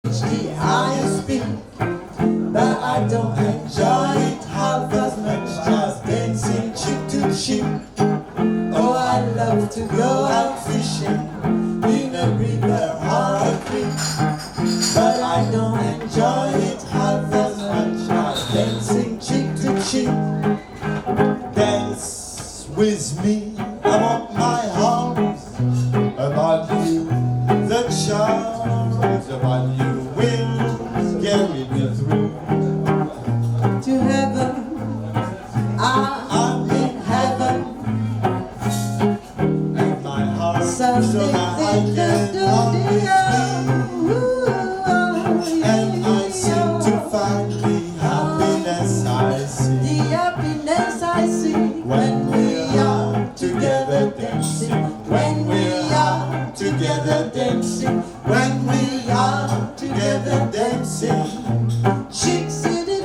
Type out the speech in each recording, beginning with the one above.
The highest speed, but I don't enjoy it half as much as dancing cheek to cheek. Oh, I love to go out fishing in a river or a creek, but I don't enjoy it half as much as dancing cheek to cheek. Dance with me, I want my arms about you, the charms about you will carry me through to heaven. I'm in heaven, and my heart so that I can always be, and I seem to find the happiness I see. The happiness I see when we are together dancing. When we are together dancing. When we are together dancing. Cheeks to the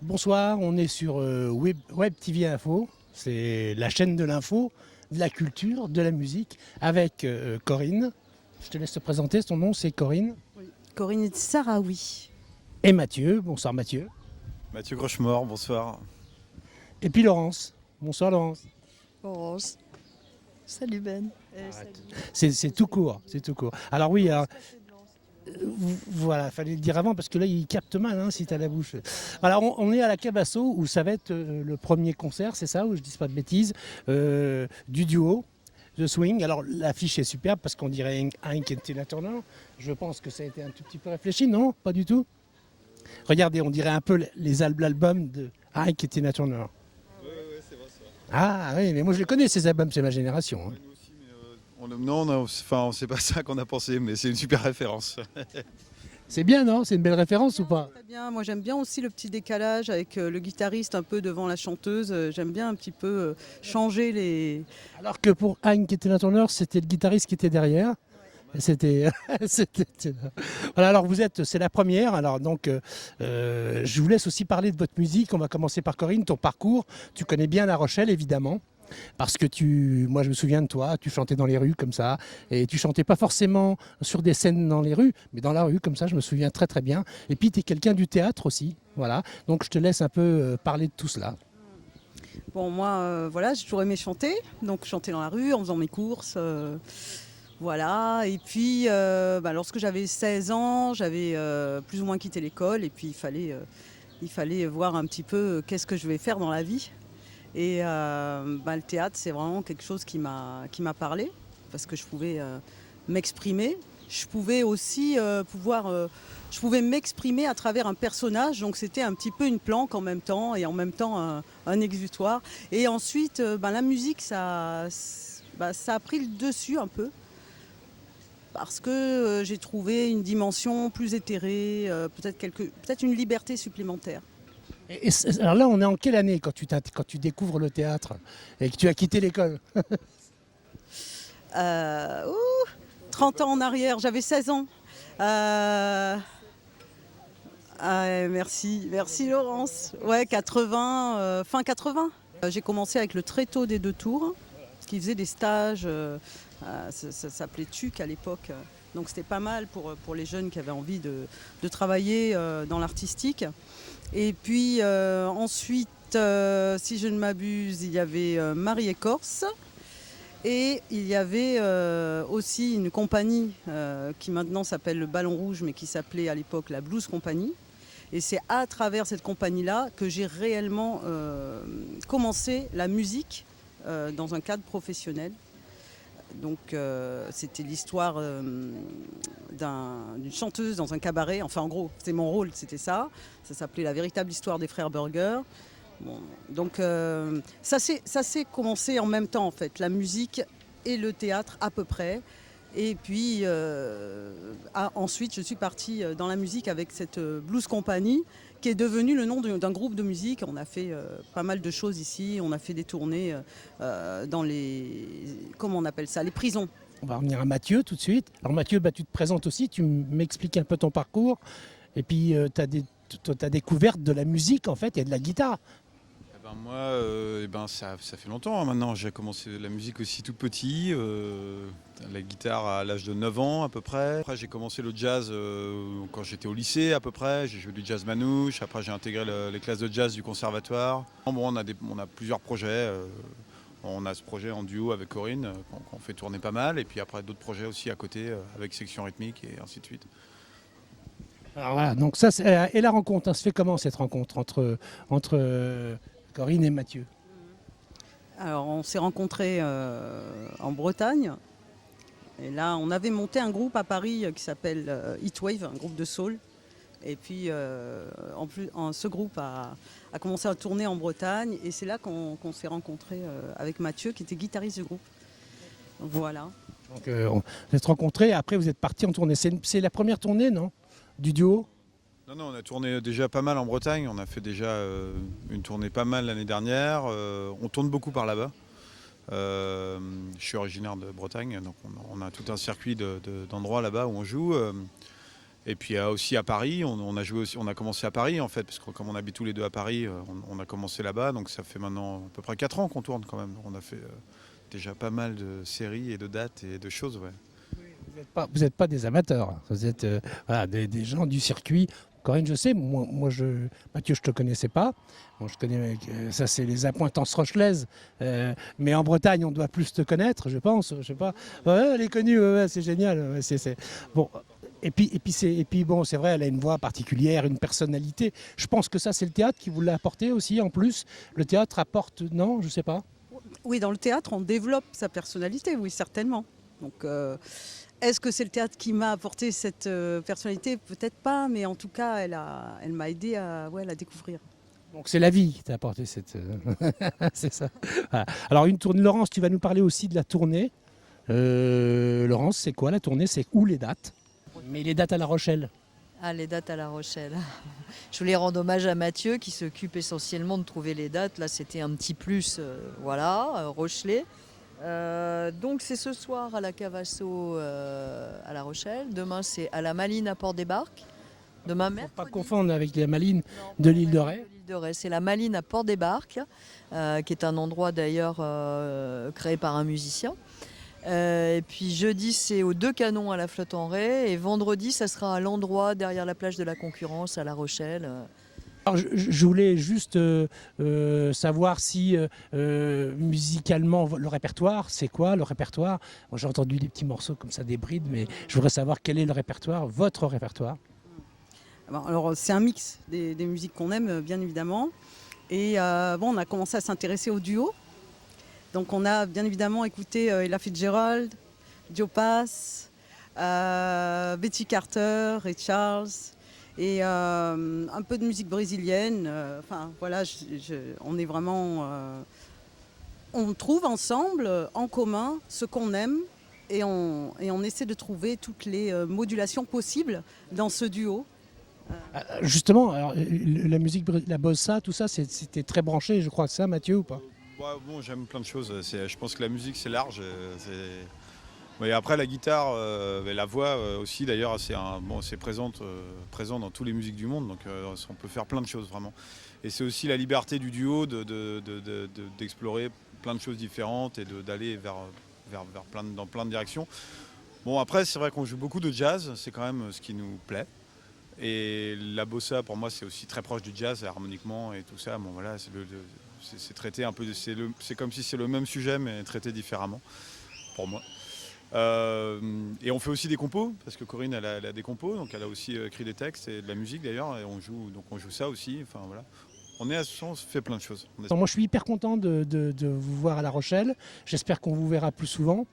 Bonsoir, on est sur Web TV Info, c'est la chaîne de l'info, de la culture, de la musique, avec Corinne. Je te laisse te présenter, ton nom c'est Corinne. Oui. Corinne Saraoui. Et Mathieu, bonsoir Mathieu. Mathieu Grochemort, bonsoir. Et puis Laurence, bonsoir Laurence. Laurence. Salut Ben. C'est tout court, c'est tout court. Alors oui, voilà, fallait le dire avant parce que là il capte mal hein, si tu as la bouche. Alors on est à la Cabasso où ça va être le premier concert, c'est ça, où je dis pas de bêtises, du duo The Swing. Alors l'affiche est superbe parce qu'on dirait Hank et Tina Turner. Je pense que ça a été un tout petit peu réfléchi, non? Pas du tout. Regardez, on dirait un peu les albums de Hank et Tina Turner. Oui, c'est vrai. Ah oui, mais moi je les connais ces albums, c'est ma génération. Hein. Nous aussi, mais c'est pas ça qu'on a pensé, mais c'est une super référence. C'est bien, non? C'est une belle référence ou pas? Très bien, moi j'aime bien aussi le petit décalage avec le guitariste un peu devant la chanteuse. J'aime bien un petit peu changer les... Alors que pour Hank et Tina Turner, c'était le guitariste qui était derrière. C'était voilà. Alors c'est la première. Alors donc, je vous laisse aussi parler de votre musique. On va commencer par Corinne, ton parcours. Tu connais bien La Rochelle, évidemment, parce que moi je me souviens de toi. Tu chantais dans les rues comme ça, et tu chantais pas forcément sur des scènes dans les rues, mais dans la rue comme ça. Je me souviens très très bien. Et puis tu es quelqu'un du théâtre aussi. Voilà. Donc je te laisse un peu parler de tout cela. Bon, moi, voilà, j'ai toujours aimé chanter. Donc chanter dans la rue en faisant mes courses. Voilà, et puis lorsque j'avais 16 ans, j'avais plus ou moins quitté l'école et puis il fallait voir un petit peu qu'est-ce que je vais faire dans la vie. Et le théâtre, c'est vraiment quelque chose qui m'a parlé parce que je pouvais m'exprimer. Je pouvais aussi je pouvais m'exprimer à travers un personnage, donc c'était un petit peu une planque en même temps et en même temps un exutoire. Et ensuite, la musique, ça a pris le dessus un peu. Parce que j'ai trouvé une dimension plus éthérée, peut-être une liberté supplémentaire. Alors là, on est en quelle année quand tu découvres le théâtre et que tu as quitté l'école? 30 ans en arrière, j'avais 16 ans. Merci Laurence. Ouais, 80, fin 80. J'ai commencé avec le Tréteau des Deux Tours, qui faisait des stages. Ça s'appelait TUC à l'époque, donc c'était pas mal pour les jeunes qui avaient envie de travailler dans l'artistique. Et puis ensuite, si je ne m'abuse, il y avait Marie Écorce et il y avait aussi une compagnie qui maintenant s'appelle le Ballon Rouge, mais qui s'appelait à l'époque la Blues Company. Et c'est à travers cette compagnie-là que j'ai réellement commencé la musique dans un cadre professionnel. Donc c'était l'histoire d'une chanteuse dans un cabaret. Enfin en gros, c'est mon rôle, c'était ça. Ça s'appelait La véritable histoire des frères Burger. Bon, donc ça s'est commencé en même temps en fait, la musique et le théâtre à peu près. Et puis ensuite je suis partie dans la musique avec cette Blues Company qui est devenu le nom d'un groupe de musique. On a fait pas mal de choses ici, on a fait des tournées dans comment on appelle ça, les prisons. On va revenir à Mathieu tout de suite. Alors Mathieu, tu te présentes aussi, tu m'expliques un peu ton parcours. Et puis tu as ta découverte de la musique en fait et de la guitare? Moi, ça fait longtemps hein, maintenant. J'ai commencé la musique aussi tout petit, la guitare à l'âge de 9 ans à peu près. Après j'ai commencé le jazz quand j'étais au lycée à peu près. J'ai joué du jazz manouche. Après j'ai intégré les classes de jazz du conservatoire. Bon, on a plusieurs projets. On a ce projet en duo avec Corinne qu'on fait tourner pas mal. Et puis après d'autres projets aussi à côté avec Section Rythmique et ainsi de suite. Alors voilà, donc ça, et la rencontre, hein, se fait comment cette rencontre entre Corinne et Mathieu? Alors, on s'est rencontrés en Bretagne. Et là, on avait monté un groupe à Paris qui s'appelle Heatwave, un groupe de soul. Et puis, ce groupe a commencé à tourner en Bretagne. Et c'est là qu'on s'est rencontrés avec Mathieu, qui était guitariste du groupe. Voilà. Donc vous êtes rencontrés, après vous êtes partis en tournée. C'est la première tournée, non? Du duo? Non, on a tourné déjà pas mal en Bretagne. On a fait déjà une tournée pas mal l'année dernière. On tourne beaucoup par là-bas. Je suis originaire de Bretagne, donc on a tout un circuit d'endroits là-bas où on joue. Et puis aussi à Paris, on a commencé à Paris en fait, parce que comme on habite tous les deux à Paris, on a commencé là-bas. Donc ça fait maintenant à peu près 4 ans qu'on tourne quand même. On a fait déjà pas mal de séries et de dates et de choses. Ouais. Vous n'êtes pas des amateurs, vous êtes voilà, des gens du circuit. Corinne, je sais, Mathieu, je ne te connaissais pas. Bon, je connais, ça, c'est les appointances rochelaises. Mais en Bretagne, on doit plus te connaître, je pense. Je sais pas. Ouais, elle est connue, ouais, c'est génial. Ouais, Bon. Et puis bon, c'est vrai, elle a une voix particulière, une personnalité. Je pense que ça, c'est le théâtre qui vous l'a apporté aussi. En plus, le théâtre apporte, non, je sais pas. Oui, dans le théâtre, on développe sa personnalité, oui, certainement. Donc, est-ce que c'est le théâtre qui m'a apporté cette personnalité? Peut-être pas, mais en tout cas, elle m'a aidé à la découvrir. Donc c'est la vie qui t'a apporté cette... c'est ça. Voilà. Alors une tournée, Laurence, tu vas nous parler aussi de la tournée. Laurence, c'est quoi la tournée? C'est où les dates? Mais les dates à La Rochelle. Ah, les dates à La Rochelle. Je voulais rendre hommage à Mathieu qui s'occupe essentiellement de trouver les dates. Là, c'était un petit plus, Rochelais. Donc c'est ce soir à la Cavasso à La Rochelle. Demain c'est à la Malines à Port-des-Barques. Demain mercredi. Pas confondre avec les Malines de l'île de Ré. C'est la Malines à Port-des-Barques, qui est un endroit d'ailleurs créé par un musicien. Et puis jeudi c'est aux Deux Canons à la Flotte en Ré. Et vendredi ça sera à l'endroit derrière la plage de la Concurrence à La Rochelle. Alors, je voulais juste savoir si musicalement le répertoire, c'est quoi le répertoire? Moi, j'ai entendu des petits morceaux comme ça, des brides, mais je voudrais savoir quel est le répertoire, votre répertoire. Alors c'est un mix des musiques qu'on aime, bien évidemment. Et on a commencé à s'intéresser au duo. Donc on a bien évidemment écouté Ella Fitzgerald, Joe Pass, Betty Carter, Ray Charles. Et un peu de musique brésilienne. On est vraiment... on trouve ensemble, en commun, ce qu'on aime et on essaie de trouver toutes les modulations possibles dans ce duo. Justement, alors, la musique, la bossa, tout ça, c'était très branché, je crois, ça, Mathieu, ou pas? Bon, j'aime plein de choses. Je pense que la musique, c'est large. Et après, la guitare, la voix aussi, d'ailleurs, c'est présent dans toutes les musiques du monde. Donc, on peut faire plein de choses, vraiment. Et c'est aussi la liberté du duo d'explorer plein de choses différentes et d'aller dans plein de directions. Bon, après, c'est vrai qu'on joue beaucoup de jazz. C'est quand même ce qui nous plaît. Et la bossa, pour moi, c'est aussi très proche du jazz, harmoniquement et tout ça. Bon, voilà, c'est traité un peu... C'est comme si c'est le même sujet, mais traité différemment, pour moi. Et on fait aussi des compos, parce que Corinne elle a des compos, donc elle a aussi écrit des textes et de la musique d'ailleurs, et on joue ça aussi. Enfin voilà, on se fait plein de choses. Moi je suis hyper content de vous voir à La Rochelle, j'espère qu'on vous verra plus souvent.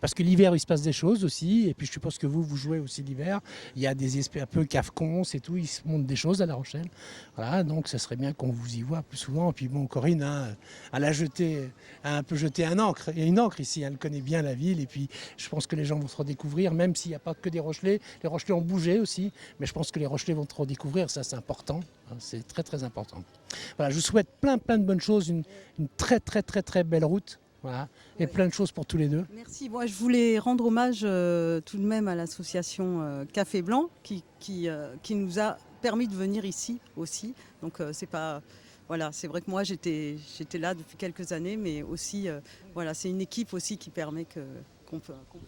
Parce que l'hiver, il se passe des choses aussi. Et puis, je suppose que vous jouez aussi l'hiver. Il y a des espèces un peu cafcons et tout. Il se monte des choses à La Rochelle. Voilà, donc ça serait bien qu'on vous y voit plus souvent. Et puis, bon, Corinne elle a un peu jeté une encre ici. Elle connaît bien la ville. Et puis, je pense que les gens vont se redécouvrir, même s'il n'y a pas que des Rochelais. Les Rochelais ont bougé aussi. Mais je pense que les Rochelais vont te redécouvrir. Ça, c'est important. C'est très, très important. Voilà, je vous souhaite plein de bonnes choses. Une très, très, très, très belle route. Voilà. Et plein de choses pour tous les deux. Merci. Moi, je voulais rendre hommage tout de même à l'association Café Blanc qui nous a permis de venir ici aussi. Donc c'est pas... Voilà, c'est vrai que moi j'étais là depuis quelques années, mais aussi voilà, c'est une équipe aussi qui permet qu'on peut revenir.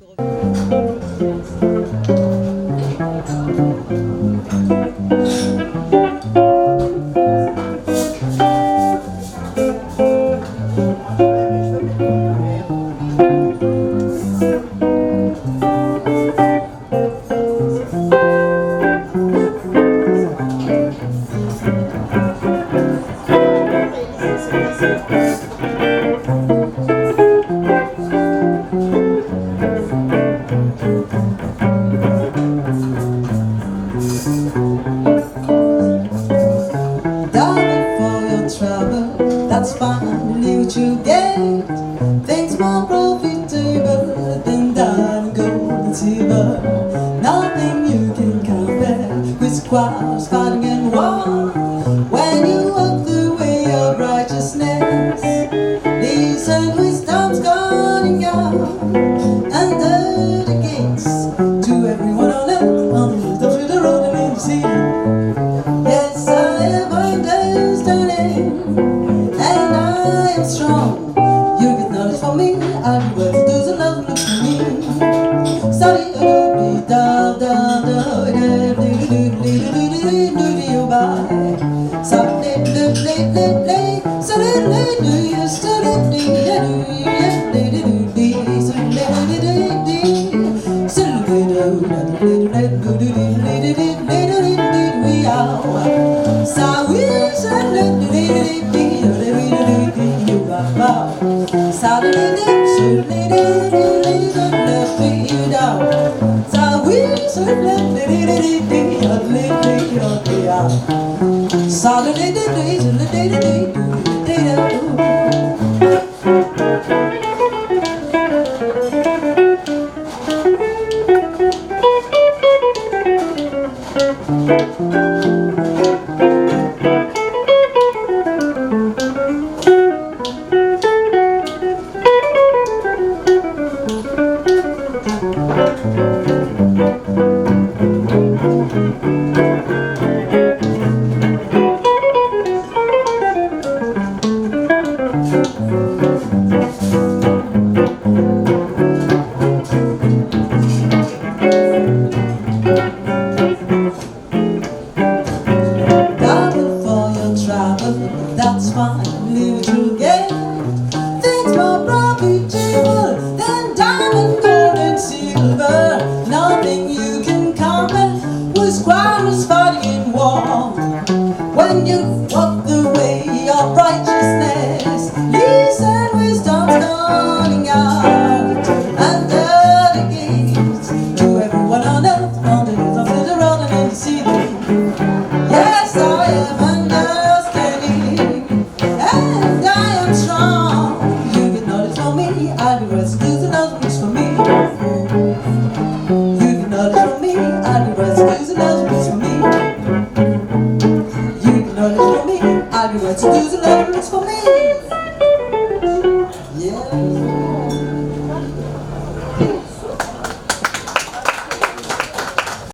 That's finally what you get. Things more profitable than diamond, gold and silver. Nothing you can compare with squires fighting in war. When you walk the way of righteousness, listen wisdom's calling out under the gates to everyone on earth, on the hills of the road and in the sea. Yes, I am understanding. And I am strong. You get knowledge from me. I'll be worth those who love look for me. Study a da da da da That's finally what you get. Things more profitable than diamond, gold and silver. Nothing you can compare with squires fighting in war. When you walk the way of righteousness, listen wisdom's calling out under the gates to everyone on earth, on the hills of the road and in the sea. Yes, I am understanding, and I am strong. You get knowledge from me, I'll be worth losing knowledge for me. You get knowledge from me, I'll be worth losing knowledge for me. You get knowledge from me, I'll be worth losing knowledge for me. Yeah.